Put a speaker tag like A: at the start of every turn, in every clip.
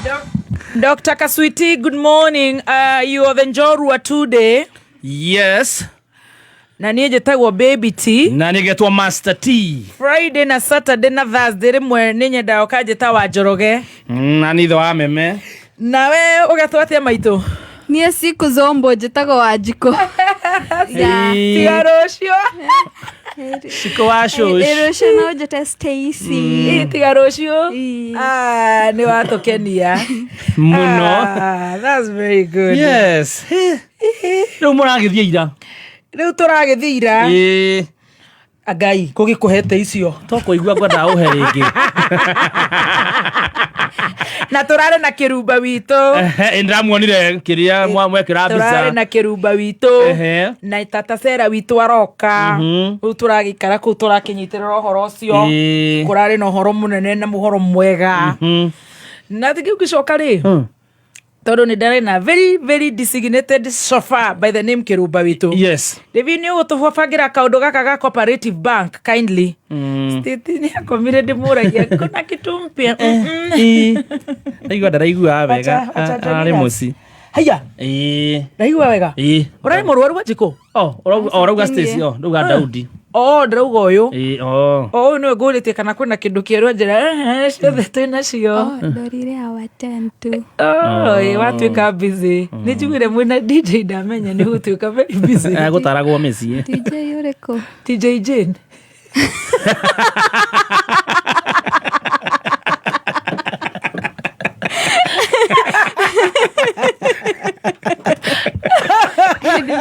A: Dr. Kaswiti, good morning. You have enjoyed Rua today.
B: Yes.
A: Na niye jetagwo Baby T.
B: Na niye getwa Master T.
A: Friday na Saturday na Thursday rimwe ninye ndao kajeta wa Njoroge.
B: Na nitho wa meme.
A: Na we ugatwa atia maito?
C: Niye siku zombo jetagwo wa Njiko.
A: Tiga rocio.
B: Shiko wa shosh.
C: Rocio no jeta Stacy.
A: Tiga rocio. Ni watokenia.
B: Muno.
A: That's very good.
B: Yes. Rĩu mũragĩthiĩ ira.
A: Rĩu tũragĩthira. Agai kũgĩkũhete icio.
B: Tũkũigua ngwenda ũhe rĩngĩ.
A: Na tũrarĩ na kĩrumba witũ.
B: Nĩndĩramuonire kĩrĩa mwekĩra mbica.
A: Tũrarĩ na kĩrumba witũ. Na tata Sera witũ aroka. Rĩu tũragĩikara kũu tũrakĩnyitĩrĩra ũhoro ũcio. Kũrarĩ na ũhoro mũnene na mũhoro mwega. Na tũgĩcoka rĩ. Tondũ nĩ ndarĩ na very designated chauffeur by the name Kĩrumba witũ.
B: Yes.
A: Rĩu nĩ ũgũtũbangĩra kaũndũ gaka ga Cooperative Bank kindly. State nĩ akomire ndĩmũragia kuna kitu mpya.
B: Ndaigua wega. Arĩ mũci.
A: Haya. Ndaigua wega. Ũrarĩ mũrwaru wa Njiko?
B: Ũrauga Stacy ndauga Daudi.
A: Ndĩrauga ũyũ. Ũyũ nĩwe ngũrĩtie kana kwĩna kĩndũ kĩerũ njĩra ciothe twĩna cio.
C: Ndorire our tent tu.
A: Watuĩka busy. Nĩ njiguire mwĩna DJ ndamenya nĩ gũtuĩka very busy.
B: Gũtaragwo mĩciĩ.
C: DJ ũrĩkũ?
A: DJ Jane.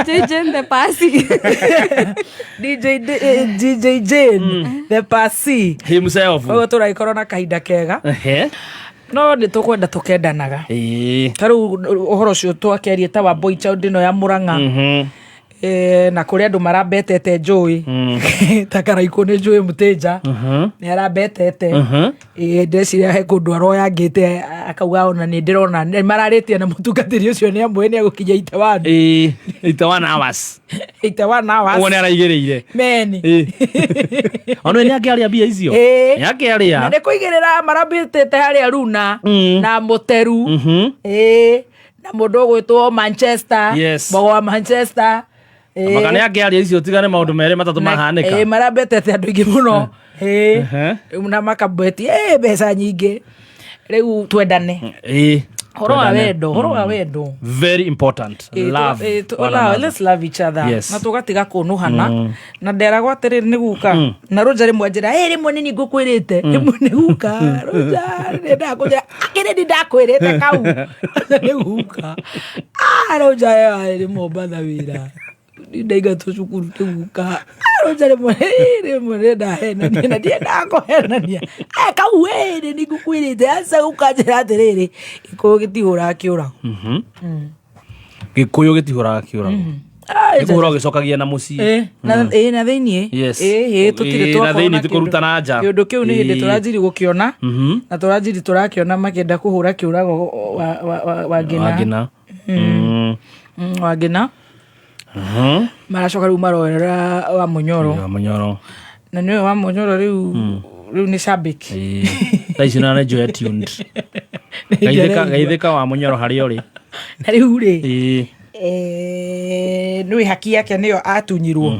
C: DJ Jane the Passy.
A: DJ Jane the Passy
B: himself.
A: Ogo tũraikorwo na kahinda kega. No nĩ tũkwenda tũkendanaga. Tarĩu ũhoro ũcio twakĩaria ta wa Boy Child ĩno ya Mũrang'a. Na kũrĩa andũ marambetete njũĩ ta Karaikũ nĩ njũĩ Mũtĩnja nĩ arambetete ndeciria he kũndũ aroyangĩte akauga ona nĩ ndĩrona nĩ mararĩtie na mũtungatĩri ũcio nĩ amwe nĩ agũkinya
B: 81 hours
A: 81 hours
B: uone araigĩrĩire
A: meni
B: ono nĩ akĩaria mbia icio nĩ akĩaria
A: na nĩ kũigĩrĩra marambetete harĩa Runa na Mũteru na mũndũ ũgwĩtwo Manchester Bogo wa Manchester
B: magana yake ali icio tigane maundu mere matatu mahaneka
A: marambetete andu ingi muno na makabeti mbeca nyingi riu twendane horo wa wendo
B: very important love
A: let's love each other na tugatiga kunuhana na nderagwo atiriri ni guka na Roger mwanjira rimwe ni ngukwirite rimwe ni guka Roger ndakuja akiri ndakwirite kau ni guka Roger rimwe batha wira ndaiga tucukuru tuguka Roger rimwe ndahena na ndienda kuhenania kauwere ni ngukwirite asa gukanjira atiriri ikuyu gitihura kiura
B: gikuyu gitihura kiura ikuhura gicokagia na muci
A: na thiini tutire twakona
B: tukurutana nja
A: kiundu kiu ni hindi turanjiri gukiona na turanjiri turakiona makienda kuhura kiurago wagina maracoka riu marorera wa Munyoro na niwe wa Munyoro riu ni shabik
B: taici na njo tuned gaithika wa Munyoro hari ori
A: na riu ri nui haki yake niyo atunyirwo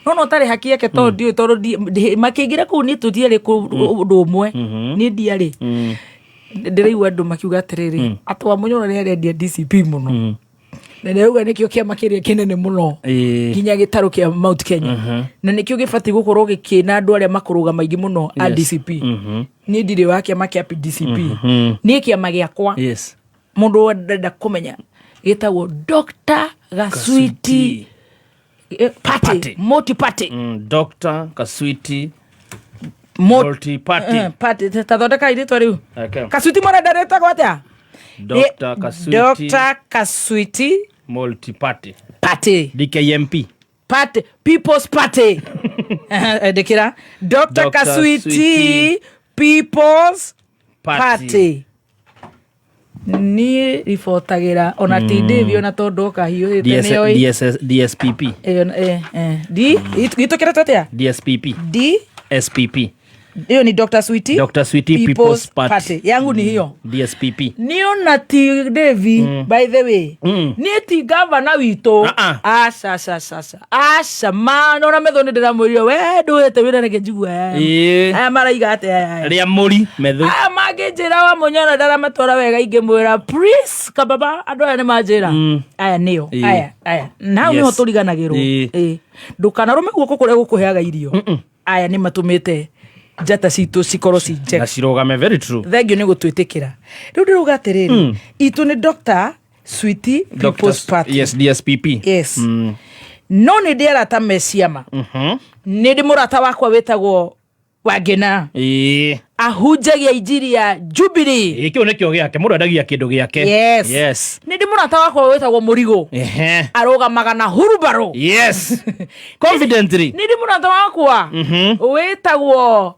A: no tari haki yake tondio makiingira ku ni tutiere ku undu umwe ni ndiari ndiraigua andu makiuga atiriri atwa Munyoro ni arendia DCP muno na rĩu nĩkĩo kĩama kĩrĩa kĩnene mũno nginya gĩtarũ kĩa Mount Kenya na nĩkĩo gĩbatiĩ gũkorwo gĩkĩna andũ arĩa makũrũga maingĩ mũno a DCP niĩ ndirĩ wa kĩama kĩa DCP niĩ kĩama gĩakwa mũndũ ndenda kũmenya gĩtagwo Dr. Kaswiti Party Multi Party
B: Dr. Kaswiti Multi
A: Party tathondeka irĩtwa rĩu Kaswiti mũrenda rĩtagwo atĩa Dr. Kaswiti
B: Multi Party
A: DKMP Party People's Party dekira Dr. Kaswiti People's Party ni rifotagira ona tidivyo na todo kahiyo
B: DSPP
A: D itokera tatea
B: DSPP
A: D
B: SPP
A: Hiyo ni Dr. Sweetie.
B: Dr. Sweetie People's Party.
A: Yangu ni hiyo.
B: DSPP.
A: Niyo na ti Devi, by the way. Ni ti governor wito. Asa mano na metho ndira murio we nduhete wira neke njigua. Aya maraiga ate aya.
B: Ria muri metho.
A: Magijira wa Munyoro ndara matwara wega ingimwira please kababa andu aya ni manjira. Aya niyo. Aya. Nao niho turiganagirwo. Ndukanarume guoko kuria gukuheaga irio. Aya ni matumite njata citũ cikorwo ci njega
B: na cirogame. Very true.
A: Thengio nĩ gũtwĩtĩkĩra rĩu ndĩruga atĩrĩrĩ itũ nĩ Dr. Sweetie People's Party.
B: Yes, DSPP.
A: Yes. No nĩ ndĩ arata meciama nĩ ndĩ mũrata wakwa wĩtagwo Wangena ahunjagia injiri ya Jubilee.
B: Kĩu nĩkĩo gĩake mũndũ endagia kĩndũ gĩake.
A: Yes. Nĩ ndĩ mũrata wakwa wĩtagwo Mũrigo arũgamaga na hurubaro.
B: Yes. Confidently.
A: Nĩ ndĩ mũrata wakwa wĩtagwo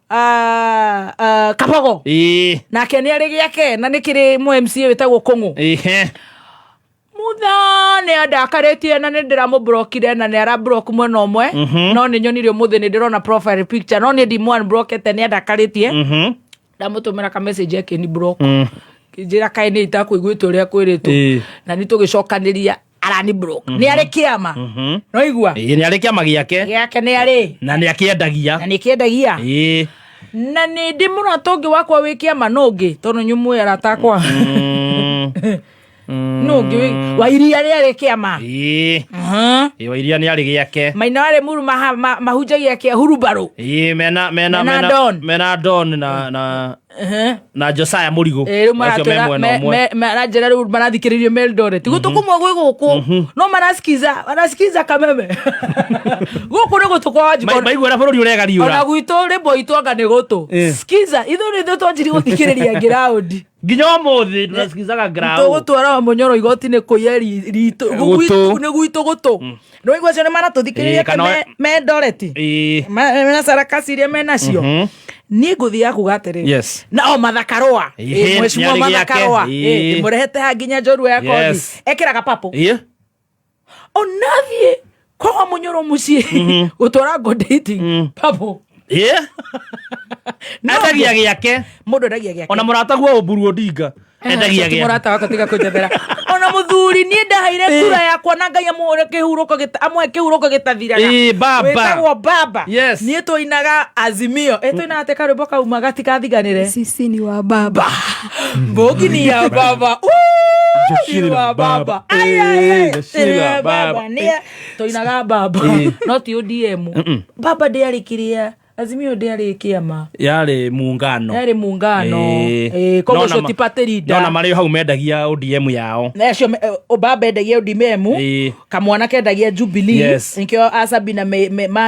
A: Kabogo. Nake nĩ arĩ gĩake na nĩ kĩrĩ MCA wĩtagwo Kũng'ũ. Mutha nĩ andakarĩtie na nĩ ndĩramũbrokire na nĩ arabrock mwena ũmwe no nĩ nyonirio mũthĩ nĩ ndĩrona profile picture no nĩ ndimwanbrokete nĩ andakarĩtie ndamũtũmĩra ka message yake ni block njĩra kaĩ nĩ itakũiguĩte ũrĩa kwĩrĩtwo na nĩ tũgĩcokanĩria arani block nĩ arĩ kĩama no igua
B: nĩ arĩ kĩama gĩake
A: nĩ arĩ
B: na nĩ akĩendagia
A: na nĩ ndĩ mũrata ũngĩ wakwa wĩ kĩama no ũngĩ tondũ nyumũ aratakwa no ngi Wairia nĩ arĩ kĩama
B: Wairia nĩ arĩ gĩake
A: Maina wale muru mahunjagia kĩa hurubaro
B: mena Don na Josiah Mũrigo
A: manajera rĩu marathikĩrĩrio Meldoret gũtũkumwo gwĩ gũkũ no marasikiza kameme gũkũ nĩ gũtũ kwa Wanjikũ
B: maigua bũrũri ũrega riũra
A: ona gwitũ rĩmbo itwanga nĩ gũtũ skiza ithuĩ twanjiri gũthikĩrĩria ground
B: nginya ũmũthĩ tunasikizaga ground
A: tũgũtwara wa Munyoro igoti-inĩ kũiya ritũ nĩ gwitũ gũtũ no igua cio nĩ maratũthikĩrĩria Meldoret mena sarakasi iria menacio niĩ ngũthiaga kuga atĩrĩrĩ na o Mathakarũa mheshimiwa Mathakarũa ndĩmũrehete ha nginya njorua ya kothi ekĩraga papo onathiĩ kwa wa Munyoro mũciĩ gũtwara ngo dating papo
B: endagia gĩake
A: mũndũ endagia gĩake
B: ona mũrataguo Oburu Odinga endagia gĩake
A: mũrata wakwa tiga kũnjethera ona mũthuri niĩ ndaheire kura yakwa na Ngai amwe kĩhurũko gĩtathira wĩtagwo baba niĩ tũinaga Azimio tũinaga atĩ karwĩmbo kauma gatigathiganĩre
C: sisi ni wa baba
A: Mbogi ni ya baba ni wa baba baba niĩ tũinaga baba no ti ODM baba ndĩarĩkĩria Azimio ndĩarĩ kĩama
B: yarĩ muungano
A: koguo cio ti party leader
B: no na marĩ hau mendagia ODM yao
A: nacio Obaba endagia ODM kamwana kendagia Jubilee nikĩo Asabina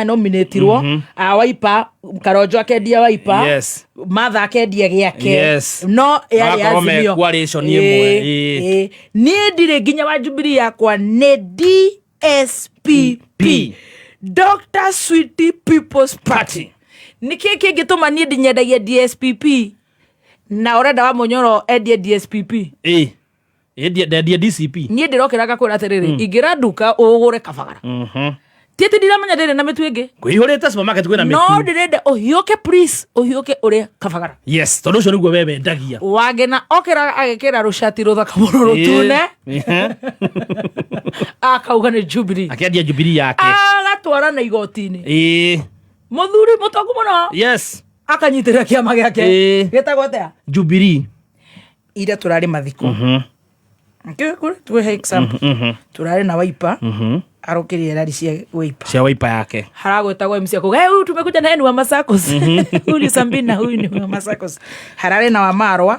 A: nominatirwo a Wiper Karonjo akendia Wiper Martha akendia gĩake no yarĩ Azimio niĩ ndirĩ nginya wa Jubilee yakwa nĩ DSPP Dr. Sweetie People's Party nĩkĩ kĩngĩtũma niĩ ndinyendagia DSPP na ũrenda wa Munyoro endie DSPP
B: endia DCP
A: niĩ ndĩrokĩraga kwĩra atĩrĩrĩ ingĩra nduka ũgũre kabagara tiĩtĩ ndiramenya ndĩrĩ na mĩtu ĩngĩ
B: ngũihũrĩte supermarket kwĩna mĩtu
A: no ndĩrenda ũhiũke please ũhiũke ũrĩa kabagara
B: tondũ ũcio nĩguo we wendagia
A: Wangena okĩra agĩkĩra rũcati rũthaka mũno rũtune akauga nĩ Jubilee
B: akĩendia Jubilee yake
A: agatwara na igoti-inĩ mũthuri mũtongu mũno akanyitĩrĩra kĩama gĩake gĩtagwo atĩa
B: Jubilee
A: ira tũrarĩ mathiko tuhe example turarĩ na Wiper arũkĩrie rari cia
B: Wiper yake
A: haragwĩtagwo MC akuga huyu tumekuja na yeye wa Masakos huyu Sambina huyu ni wa Masakos hararĩ na Wamarwa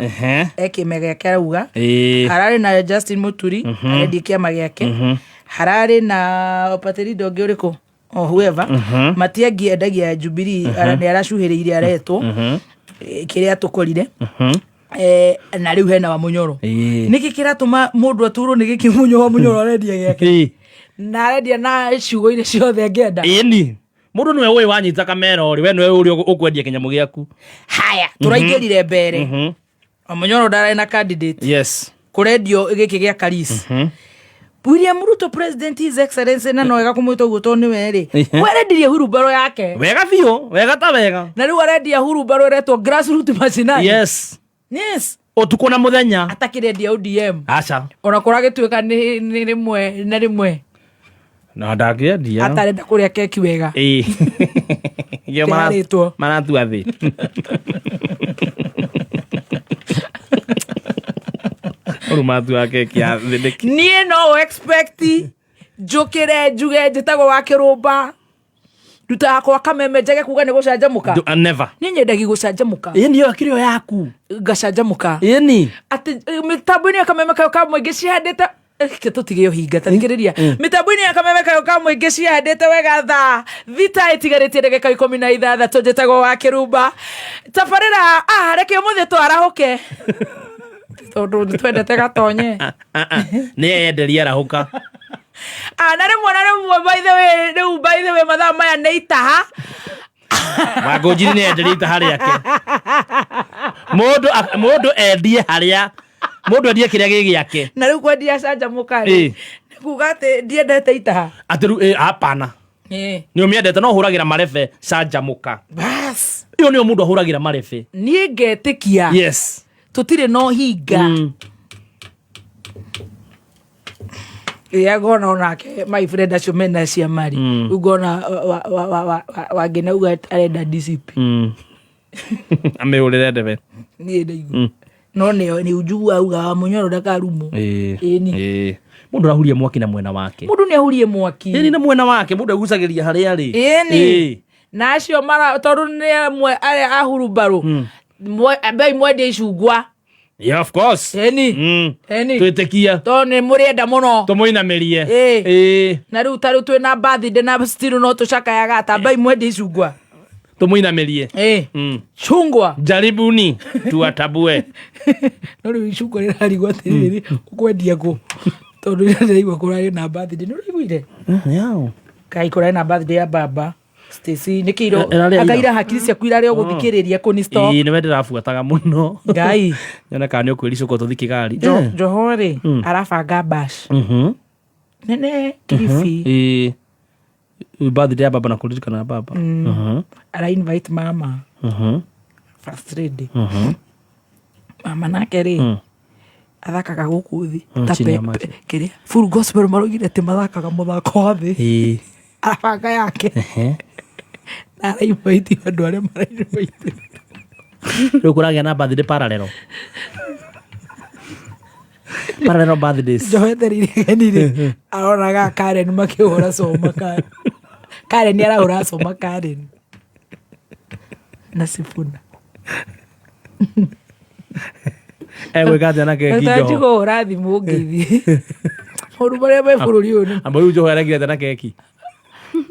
A: kĩama gĩake arauga hararĩ na Justin Muturi arendie kĩama gĩake hararĩ na Patrick ũngĩ ũrĩkũ whoever Matiang'i endagia Jubilee nĩ aracuhĩrĩire aretwo kĩrĩa tũkorire na rĩu hena wa Munyoro nĩkĩ kĩratũma mũndũ aturwo nĩ gĩkĩmunyo wa Munyoro arendia gĩake na arendia na ciugo-inĩ ciothe ngenda
B: mũndũ nĩwe ũĩ wanyita kamera ũrĩ we nĩwe ũrĩ ũkwendia kĩnyamũ gĩaku
A: haya tũraingĩrire mbere Munyoro ndararĩ na candidate kũrendio gĩkĩ gĩa Karis William Ruto president his excellency na no wega kumwita guto ni weri werendirie hurubaro yake
B: wega biũ wega ta wega
A: na riu arendia hurubaro retwo grassroots mashinani
B: yes utuko na muthenya
A: atakirendia ODM
B: acha
A: ona kuragituika ni rimwe na rimwe
B: na ndakiendia
A: atarenda kuria keki wega
B: yo maratua thi matua keki ya thindiki
A: nie no expect njukire njuge njitagwo wa kirumba nduta kwa kameme njage kuga ni gucanjamuka
B: never
A: ni nyendagi gucanjamuka
B: niyo akirio yaku
A: gacanjamuka
B: ni
A: ati mitambo-ini ya kameme kayo ka muingi cihandite tutige yo hinga tarikiriria mitambo-ini ya kameme kayo ka muingi cihandite wega tha thita itigaritie ndagika 16 njitagwo wa kirumba tabarira reke umuthi twarahuke tondu twendete gatonye
B: ni enderia rahuka
A: na rimwe by the way mathaa maya nĩ itaha
B: Wangũnjiri nĩ enderia itaha rĩake mũndũ endie harĩa mũndũ endie kĩrĩa gĩ gĩake
A: na rĩu kwendia canjamũka nĩ kuga atĩ ndiendete itaha
B: atĩ rĩu hapana nĩ ũmĩendete no ũhũragĩra marebe canjamũka
A: bas
B: ũyũ nĩo mũndũ ahũragĩra marebe
A: niĩ ngetĩkia
B: yes
A: tutire no hinga ngona onake my friend acio mena ciamari ngona wangena uga arenda DCP
B: amĩhũrĩre ndebe
A: niĩ ndaigua no nĩ ujugu auga Munyoro ndakarumo
B: mũndũ arahuria mwaki na mwena wake
A: mũndũ nĩ ahurie mwaki
B: na mwena wake mũndũ agucagĩria harĩa arĩ
A: na acio mara tondũ nĩ amwe arĩa ahurumbarũ bei mwendia icungwa
B: yeah of course twĩtĩkia
A: tondũ nĩ mũrĩenda mũno
B: tũmũinamĩrie
A: na rĩu tarĩu twĩna birthday na still no tũcakayaga ta bei mwendia icungwa
B: tũmũinamĩrie
A: chungwa
B: jaribuni tuatabue
A: no rĩu icungwa rĩrarigwo atĩrĩrĩ ũkwendia kũ tondũ rĩraigua kũrarĩ na birthday nĩ ũraiguire kai kũrarĩ na birthday ya baba Stacy nĩ kĩiro akaira hakiri ciaku irarĩ ũgũthikĩrĩria kũni stop
B: nĩ we ndĩrabuataga mũno
A: ngai
B: nyone kana nĩ ũkwĩricũka tũthi Kĩgari
A: Njoho-rĩ arabanga bash nene Kilifi
B: birthday ya baba na kũririkana baba
A: ara invite mama first lady mama nake rĩ athakaga gũkũ thĩ kĩrĩa full gospel marugire atĩ mathakaga mũthako wa thĩ arabanga yake na arainvite andũ arĩa marainvite
B: rĩu kũragĩa na birthday parallel birthdays
A: Njoho etereire genire aronaga Karen makĩhũra coma Karen arahũra coma Karen na Sifuna
B: gwĩka atĩa na keki Njoho
A: kũhũra thimũ ngĩthiĩ maũndũ marĩa me bũrũri ũyũ nĩ
B: amba rĩu Njoho aregire atĩa na keki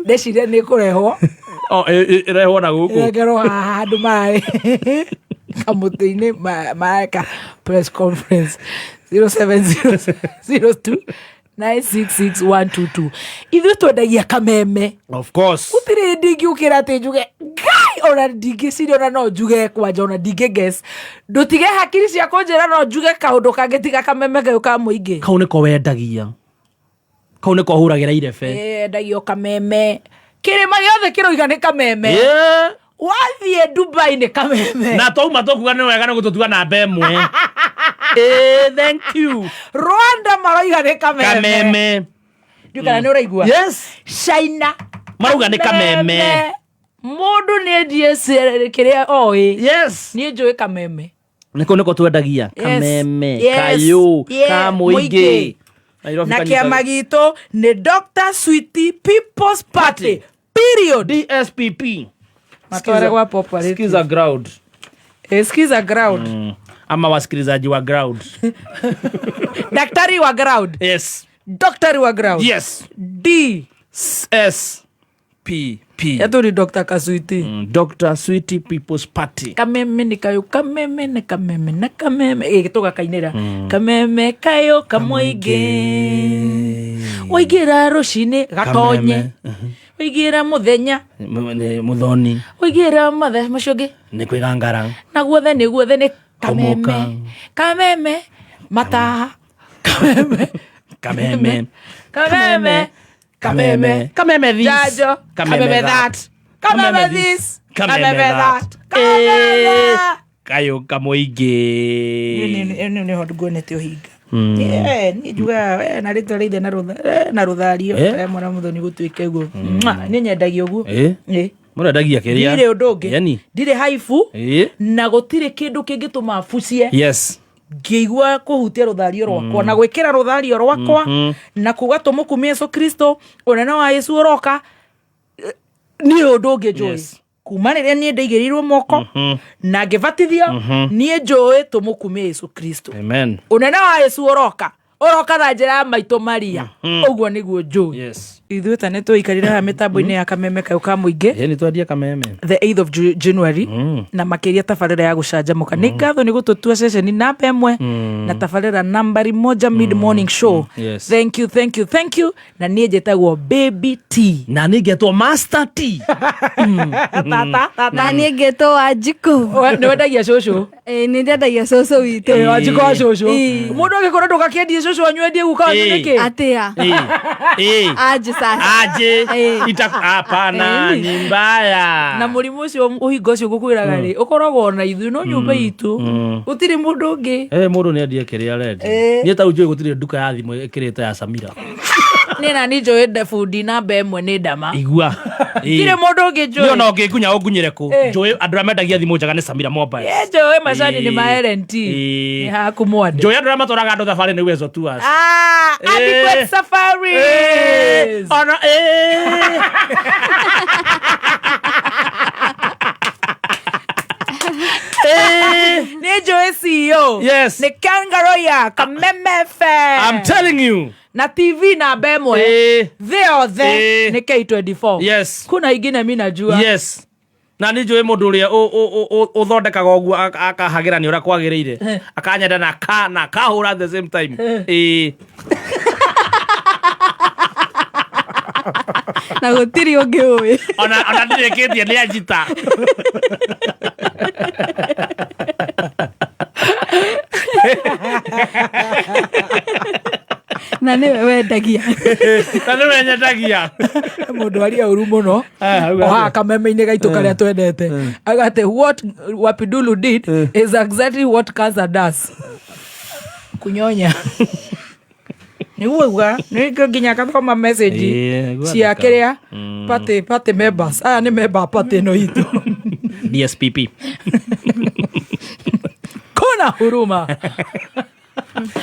A: ndeciria nĩ kũrehwo
B: ĩrehwo na gũkũ
A: ĩrekerwo haha handũ mararĩ kamũtĩ-inĩ mareka press conference 0702966122 ithuĩ twendagia kameme
B: of course
A: gũtirĩ ndingĩũkĩra atĩ njuge ngai ona ndingĩciria ona no njuge kwanja ona ndingĩguess ndũtige hakiri cia kũnjĩra no njuge kaũndũ kangĩ tiga kameme kayũ ka mũingĩ
B: kau nĩko wendagia kau nĩko hũragĩra irebe
A: endagio kameme kĩrĩma gĩothe kĩroiga nĩ kameme wathiĩ Dubai nĩ kameme
B: na twauma tũkuga nĩ wega nĩ gũtũtua namba ĩmwe thank you
A: Rwanda maroiga nĩ kameme ndiũ kana nĩ ũraigua China
B: marauga nĩ kameme
A: mũndũ nĩ endie kĩrĩa oĩ niĩ njũĩ kameme
B: nĩko twendagia kameme kayũ ka mũingĩ
A: na kĩama gitũ nĩ Dr. Sweetie People's Party period
B: DSPP
A: matware kwa popularity
B: skiza ground
A: skiza ground
B: ama wasikilizaji wa ground
A: daktari wa ground daktari wa ground DSPP yato ni Dr. Kaswiti
B: Dr. Sweetie People's Party
A: kameme ni kayo kameme na kameme na kameme gĩtoga kainĩra kameme kayo kamũingĩ waigĩra rũcinĩ gatonye waigĩra mũthenya
B: mũthoni
A: waigĩra mathaa macio ũngĩ
B: nĩ kwĩgangara
A: na guothe nĩ kameme kameme mataha kameme
B: Kameme.
A: Kameme.
B: Kameme. Kameme this.
A: Jajo.
B: Kameme that.
A: Kameme this.
B: Kameme that. Kayo kamoige.
A: Ni hondugo nete ohinga. Ni juga na rito reide na ruthario mwana muthoni gutuike guo. Ni nyendagia guo.
B: Mura dagia keria.
A: Ndire ndungi. Ndire haifu. Na gutire kindu kingituma fucie.
B: Yes.
A: Ngeigua kuhutia ruthario rwakwa na gwikira ruthario rwakwa na kugatuma kumia Yesu Kristo onana wa Yesu oroka ni undu ungi njui kuma riria nie ndaigirirwo moko na ngibatithio nie njui tumukumia Yesu Kristo.
B: Amen.
A: Onana wa Yesu oroka na njira maito Maria uguo niguo njui.
B: Yes.
A: Ithuĩ ta nĩ tũikarire ha mĩtambo-inĩ ya Kameme kayo ka mũingĩ
B: nĩ twendia Kameme
A: the 8th of January na makĩria tabarĩra ya gũcanjamũka nĩ ngatho nĩ gũtũtua ceceni namba ĩmwe na tabarĩra nambari moja mid morning show. Thank you na niĩ njĩtagwo Baby T
B: na niĩ ngetwo Master T
C: tata na niĩ ngetwo Wanjikũ.
A: Nĩ wendagia cũcũ?
C: Nĩ ndendagia cũcũ witũ.
A: Wanjikũ wa cũcũ mũndũ angĩkorwo ndũgakĩendie cũcũ wanyu endie guka nĩkĩ
C: atĩa aje sasa
B: aje hapana ni mbaya
A: na mũrimũ ũcio ũhingo ũcio ngũkwĩraga rĩ ũkoragwo na ithuĩ no nyũmba itũ gũtirĩ mũndũ ũngĩ
B: mũndũ nĩ endie kĩrĩa arendi niĩ ta njũĩ gũtirĩ nduka ya thimũ ĩkĩrĩte ya Samira
A: nĩ na niĩ njũĩ bundi namba ĩmwe nĩ ndama
B: igua
A: gũtirĩ mũndũ ũngĩ njũĩ
B: niĩ ona ũngĩkunya ũngunyĩre kũ njũĩ andũ arĩa mendagia thimũ njega nĩ Samira Mobile
A: njũĩ macani nĩ ma LNT nĩ haku mwande
B: njũĩ andũ arĩa matwaraga andũ thabarĩ nĩ Uwezo Tours
A: Adequate Safari
B: ona
A: nĩ njũĩ CEO nĩ Kangaroo ya Kameme FM.
B: I'm telling you
A: na TV namba ĩmwe thĩ yothe nĩ K24.
B: Yes.
A: Kuna ingine mimi najua.
B: Yes. Na nĩ njũĩ mũndũ ũrĩa ũthondekaga ũguo akahagĩrania ũrĩa kwagĩrĩire akanyenda na kahũra at the same time
C: na gũtirĩ ũngĩ ũĩ
B: ona ndirĩkĩtie nĩ anjita
C: na nĩwe wendagia
B: na nĩwe nyendagia
A: mũndũ aria ũru mũno oha Kameme-inĩ gaitũ karĩa twendete agate what Wapidulu did is exactly what cancer does kunyonya nĩguo nĩ nginya kathoma message cia kĩrĩa party members aya nĩ member party no itu
B: DSPP
A: kuna huruma.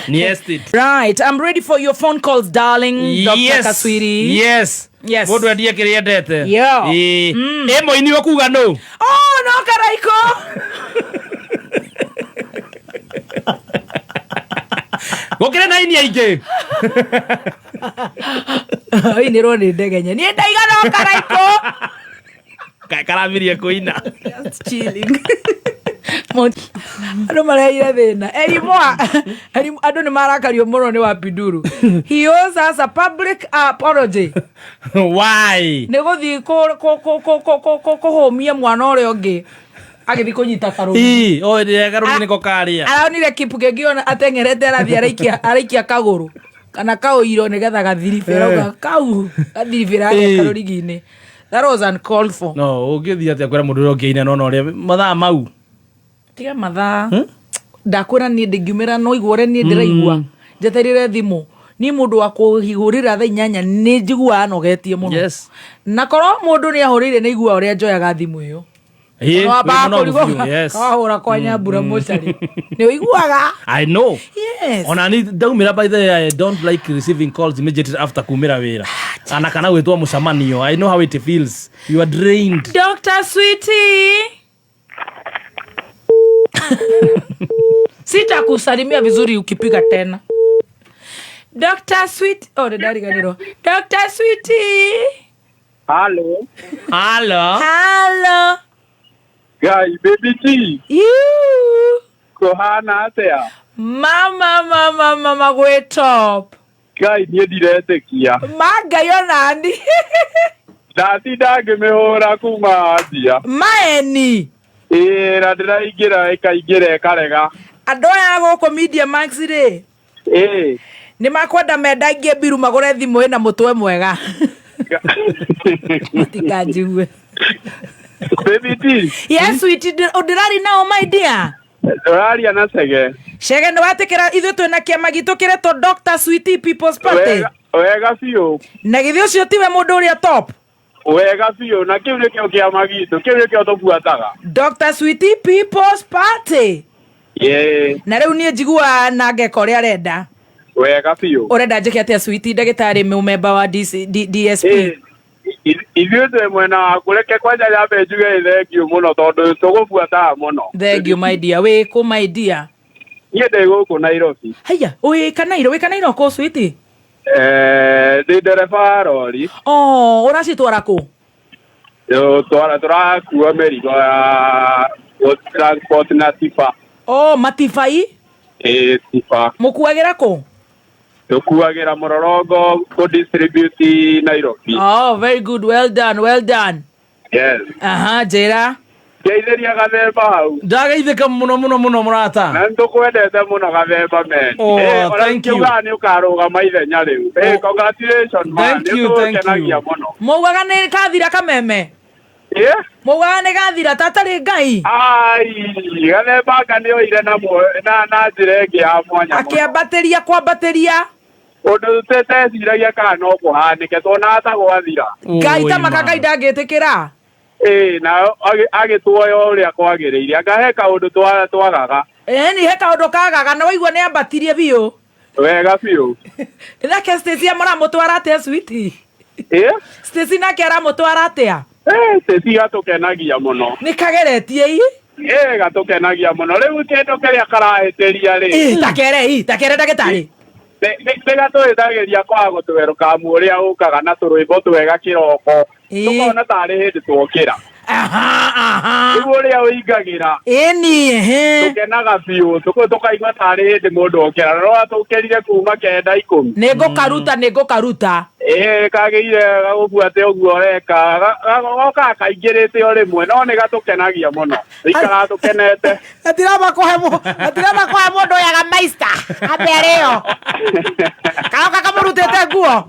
B: Yes.
A: Right, I'm ready for your phone calls, darling. Dr. Kaswiri.
B: Yes. Mũndũ endie kĩrĩa endete. Mũini wa kuga no.
A: Oh, no Karaiko.
B: Gũkĩrĩ na ini aingĩ.
A: Oi nĩ rwo nĩ ndegenye. Niĩ ndaiga no Karaiko.
B: Karamirie kũina.
A: Chilling. Andũ mareire thĩna andũ nĩ marakario mũno nĩ Wapiduru. He owes us a public apology.
B: Why?
A: Nĩ gũthiĩ kũhũmia mwana ũrĩa ũngĩ agĩthiĩ kũnyita karũri.
B: Karũri nĩko karĩa
A: aronire Kipkegĩ ona ateng'erete arathiĩ araikia kagũrũ kana kaũiro nĩgetha gathiribĩra kau gathiribĩra karũri-inĩ. That was uncalled for.
B: No ũngĩthiĩ atĩa kwĩra mũndũ ũrĩa ũngĩina no ũrĩa mathaa mau
A: tiga mathaa ndakwĩra niĩ ndĩngiumĩra no igua ũrĩa niĩ ndĩraigua njeterire thimũ niĩ mũndũ wa kũhũrĩra thaa 8 nĩ njiguaga anogetie mũno na korwo mũndũ nĩ ahũrĩire nĩ igua ũrĩa njoyaga thimũ ĩyo kawahũra kwa Nyambura mocarĩ nĩ ũiguaga.
B: I know. Ona ni ndaumĩra by the way, I don't like receiving calls immediately after kumĩra wĩra kana gwĩtwo mũcemanio. I know how it feels. You are drained.
A: Dr. Sweetie sitakusalimia vizuri ukipiga tena. Dr. Sweet. Oh, ndariganirwo. Dr. Sweetie.
D: Hello. Guy, Baby T.
A: You.
D: Kohana atea.
A: Mama gwe top.
D: Guy, niĩ ndiretĩkia.
A: Magayo nani?
D: Ndatinda ngĩmĩhũra kuma Asia.
A: Maeni.
D: Na ndĩraingĩra ĩkaingĩra ĩkarega.
A: Andũ aya gũkũ Media Max rĩ. Nĩ makwenda mendaingie biru magũre thimũ ĩna mũtwe mwega. Matikanjigue.
D: Baby T.
A: Yes, sweetie, ndirari nao my dear.
D: Ndĩraria na Chege.
A: Chege nĩ watikira ithuĩ twĩna kĩama gitũ kĩretwo Dr. Sweetie People's Party.
D: Wega biũ.
A: Na githĩ ũcio tiwe mũndũ ũrĩa top.
D: Wega biũ na kĩu nĩkĩo kĩama gitũ, kĩu nĩkĩo tũbuataga.
A: Dr. Sweetie People's Party.
D: Yeah.
A: Na rĩu niĩ njiguaga na ngeka ũrĩa arenda.
D: Wega biũ.
A: Ũrenda njĩke atĩa Sweetie ndagĩtarĩ mũmemba wa DSP?
D: Ithuĩ twĩ mwena waku reke kwanja nyambe njuge thengiũ mũno tondũ tũgũbuataga mũno.
A: Thank you my dear. Wĩ kũ my dear?
D: Niĩ ndĩ gũkũ Nairobi.
A: Haya, wĩ Kanairo kũ Sweetie?
D: Ndĩ ndereba wa rori.
A: Ũracitwara kũ?
D: Tũrakua mĩrigo ya transport na tiba.
A: Matibai?
D: Tiba.
A: Mũkuagĩra kũ?
D: Tũkuagĩra Mlolongo ku distribute Nairobi.
A: Very good, well done.
D: Yes.
A: Njĩra.
D: Geithĩria Gathemba hau.
B: Ndageithĩka mũno mũrata.
D: Na nĩtũkwendete mũno Gathemba men.
B: Thank you.
D: Nĩ ũkarũgama ithenya rĩu. Congratulations man. Nĩtũkenagia mũno.
A: Maugaga nĩ kathira kameme. Maugaga nĩ gathira tatarĩ Ngai.
D: Gathemba anga nĩoire na njĩra ĩngĩ ya mwanya.
A: Kwambatĩria.
D: Ũndũ tũteciragia kana no kũhanĩke tona atagwathira.
A: Ngai tamaka Ngai ndangĩtĩkĩra.
D: Na agĩtuoya ũrĩa kwagĩrĩire akahe kaũndũ twagaga.
A: Nĩ he kaũndũ kagaga na waigua nĩ ambatirie biũ.
D: Wega biũ.
A: Nake Stacy maramũtwara atĩa Sweetie? Stacy nake aramũtwara atĩa?
D: Stacy gatũkenagia mũno.
A: Nĩ kageretie
D: gatũkenagia mũno. Rĩu kĩndũ kĩrĩa karahĩtĩria rĩ.
A: Takere ndagĩtarĩ.
D: Nĩ gatũhĩtagĩria kwaga gũtũwerũkamu ũrĩa ũkaga na tũrwĩmbo twega kĩroko. Tũkona tarĩ hĩndĩ twokĩra. Rĩu ũrĩa ũingagĩra. Tũkenaga biũ. Tũkaigua tarĩ hĩndĩ mũndũ okĩra. No atũkĩrire kuma 9:10. Nĩ ngũkaruta. Kagĩire gagũbuate ũguo ũreka. Goka kaingĩrĩte o rĩmwe no nĩ gatũkenagia mũno. Ikara tũkenete. Atirama kũhe mũndũ yaga maista. Abereo. Karoka kamũrutĩte nguo.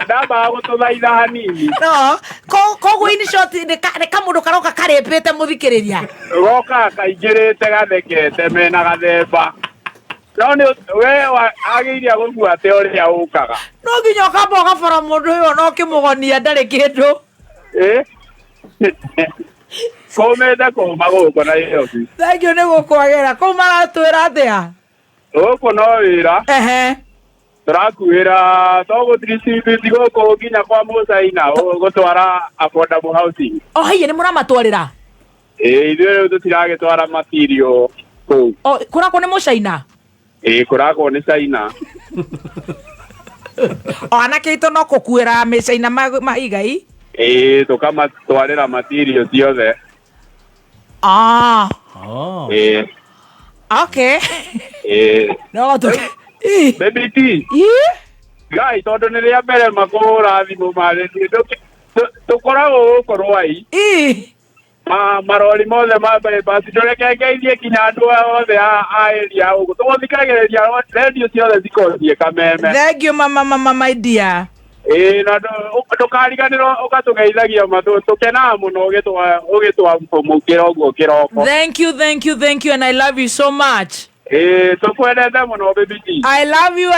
D: Ndamba gũtũthaitha hanini. No, koguo in short nĩ kamũndũ karoka karĩpĩte mũthikĩrĩria. Goka kaingĩrĩte gathekete mena Gathemba. No nĩ we agĩire gũbuate ũrĩa ũkaga. No nginya ũkamba ũgabara mũndũ ũyũ no kĩmũgonia ndarĩ kĩndũ. Komete kũma gũkũ Nairobi. Thank you nĩ gũkwagĩra. Kũu maratwĩra atĩa? Gũkũ no wĩra. Tũrakuĩra tũgũdistribute gũkũ nginya kwa Mũcaina gũtwara affordable housing. Haiya nĩ mũramatwarĩra? Ithuĩ rĩu tũtiragĩtwara material kũu. Kũrakwo nĩ Mũcaina? Kũrakwo nĩ Caina. Anake aitũ no gũkuĩra Mĩcaina mahigai? Tũkamatwarĩra material ciothe. Okay. No Baby T. Ngai tondũ nĩ rĩa mbere makũhũra thimũ marĩ tũkoragwo gũkũ Rwai. Marori mothe ma bypass ndũrekengeithie kinya andũ othe a area ũguo tũgũthikagĩrĩria radio ciothe cikoragwo kameme. Thank you mama my dear. Na ndũkariganĩrwo ũgatũgeithagia tũkenaga mũno ũgĩtwamũkĩra ũguo kĩroko. Thank you and I love you so much. Tũkwendete mũno Baby T. I love you.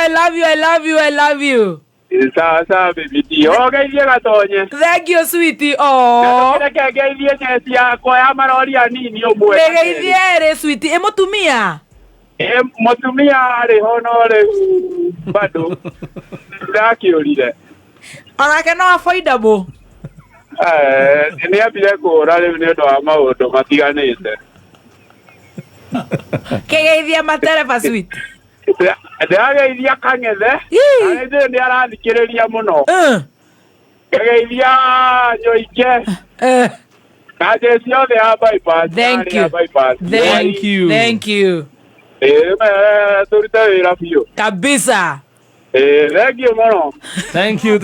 D: Sawa Baby T. Geithie gatonye. Thank you sweetie. Geithie nyesi yakwa ya marori anini ũmwe. Geithie rĩ sweetie. Mũtumia? Mũtumia arĩ ho no rĩu bado ndakĩũrire. Onake no affordable. Nĩ ambire kũũra rĩu nĩ ũndũ wa maũndũ matiganĩte. Kĩgeithia matereba sweet. Ndĩrageithia Kang'ethe. Ndĩ nĩ arathikĩrĩria mũno. Kĩgeithia Nyoike. Na njĩra ciothe ya bypass. Thank you. Tũrute wĩra biũ. Kabisa. Thank you mũno.
B: Thank you.